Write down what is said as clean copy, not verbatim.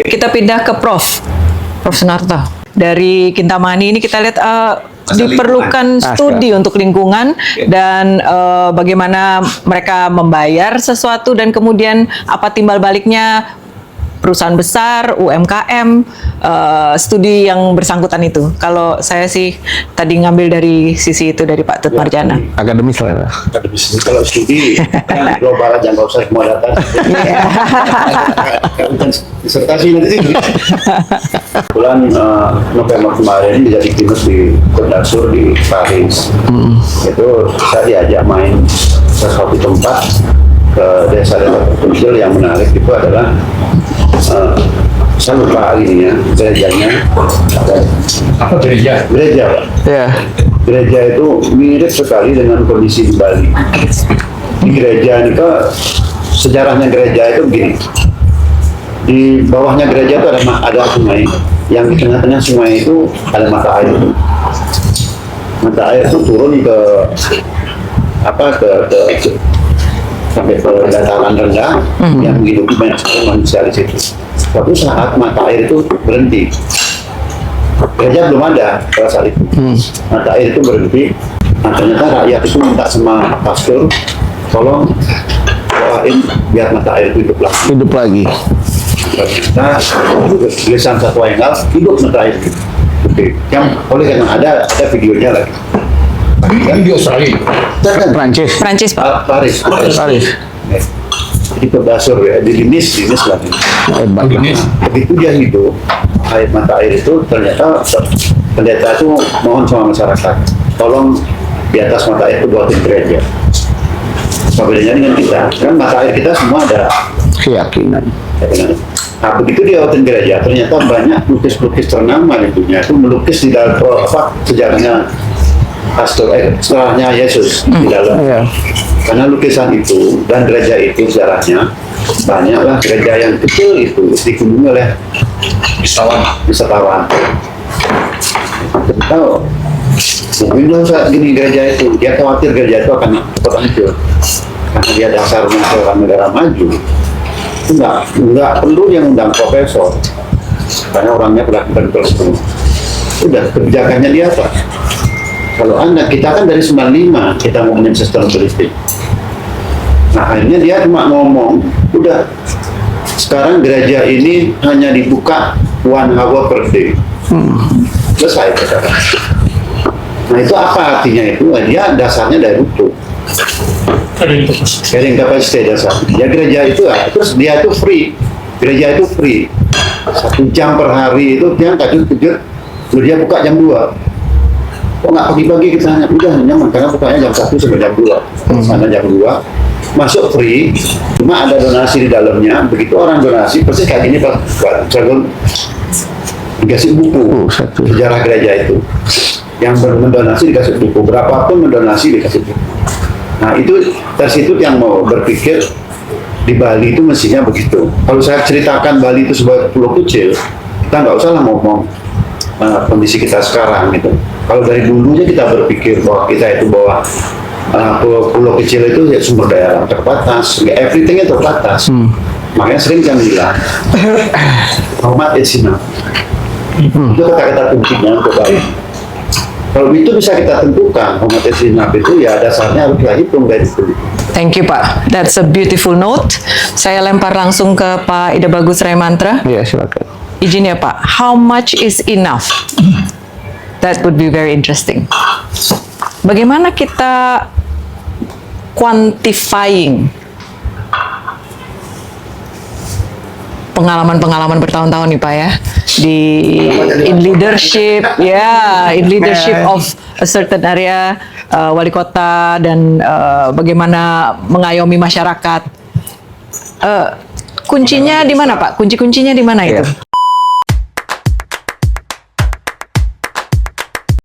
Kita pindah ke Prof Sunarto. Dari Kintamani ini kita lihat diperlukan studi untuk lingkungan dan bagaimana mereka membayar sesuatu dan kemudian apa timbal baliknya perusahaan besar, UMKM, studi yang bersangkutan itu. Kalau saya sih tadi ngambil dari sisi itu dari Pak Tut Marjana. Akademis lah. Akademis. Kalau studi kan global aja, nggak usah semua data. Kan disertasi nanti. Bulan November kemarin di Jadi Kinus di Kondasur di Paris. Itu saya diajak main ke suatu tempat ke desa-desa terpencil yang menarik itu adalah saya lupa ininya, gerejanya. Apa gereja? Gereja, Pak. Ya. Gereja itu mirip sekali dengan kondisi di Bali. Di gereja ini sejarahnya gereja itu begini. Di bawahnya gereja itu ada sungai, yang di tengah-tengah sungai itu ada mata air. Mata air itu turun ke sampai ke dataran rendah yang menghidupi banyak sekali manusia di situ. Suatu saat mata air itu berhenti. Gereja belum ada pada saat itu. Mata air itu berhenti. Nah, ternyata rakyat itu minta sama pastor, tolong bawain biar mata air itu hidup lagi. Hidup lagi. Nah, tulisan satu enggal hidup mata air. Yang oleh karena ada videonya lagi. Kan di Australia. Kan Prancis. Pak. Paris. Di Kondasur ya, di Linis lah. Hebat. Begitu dia hidup, mata air itu ternyata pendeta itu mohon sama masyarakat, tolong di atas mata air itu buatin gereja. Bedanya dengan kita, kan mata air kita semua ada Keyakinan. Nah, begitu dia buatin gereja, ternyata banyak lukis-lukis ternama itunya itu melukis di dalam sejarahnya setelahnya Yesus di dalam. Iya. Karena lukisan itu dan gereja itu sejarahnya banyaklah gereja yang kecil itu dikunjungi oleh wisatawan. Tahu, mungkin saat gini gereja itu dia khawatir gereja itu akan hancur karena dia dasarnya seorang negara maju. Enggak perlu dia undang profesor karena orangnya benar-benar semua. Udah kebijakannya dia apa? Kalau kita kan dari 95 kita ngomongin sustainability. Nah akhirnya dia cuma ngomong, udah sekarang gereja ini hanya dibuka 1 hour per day. Selesai. Nah itu apa artinya itu? Dia dasarnya dari itu. Carrying capacity dasar. Ya gereja itu terus dia itu free. Gereja itu free. 1 jam per hari itu dia kejut-kejut, dia buka jam 2. Kok nggak pagi-pagi kita hanya udah nyaman karena bukanya jam 1 sampai jam 2. Sana jam 2 masuk free, cuma ada donasi di dalamnya. Begitu orang donasi persis kayak gini Pak Jagon dikasih buku sejarah gereja itu. Yang mendonasi dikasih buku, berapapun mendonasi dikasih buku. Nah itu dari situ yang mau berpikir di Bali itu mestinya begitu. Kalau saya ceritakan Bali itu sebagai pulau kecil, kita nggak usah lah ngomong kondisi kita sekarang gitu. Kalau dari dulunya kita berpikir bahwa kita itu pulau kecil itu ya sumber daya alam terbatas, everything-nya terbatas. Makanya sering kan bilang, hormat enough. Itu kata-kata kuncinya untuk Bali. Kalau itu bisa kita tentukan, hormat enough itu ya dasarnya harus kita hitung dari itu. Thank you Pak, that's a beautiful note. Saya lempar langsung ke Pak Ida Bagus Raymantra. Iya, silakan. Izin ya Pak, how much is enough? That would be very interesting. Bagaimana kita quantifying pengalaman-pengalaman bertahun-tahun nih Pak ya in leadership in leadership of a certain area, wali kota dan bagaimana mengayomi masyarakat. Kuncinya di mana Pak? Kunci-kuncinya di mana itu?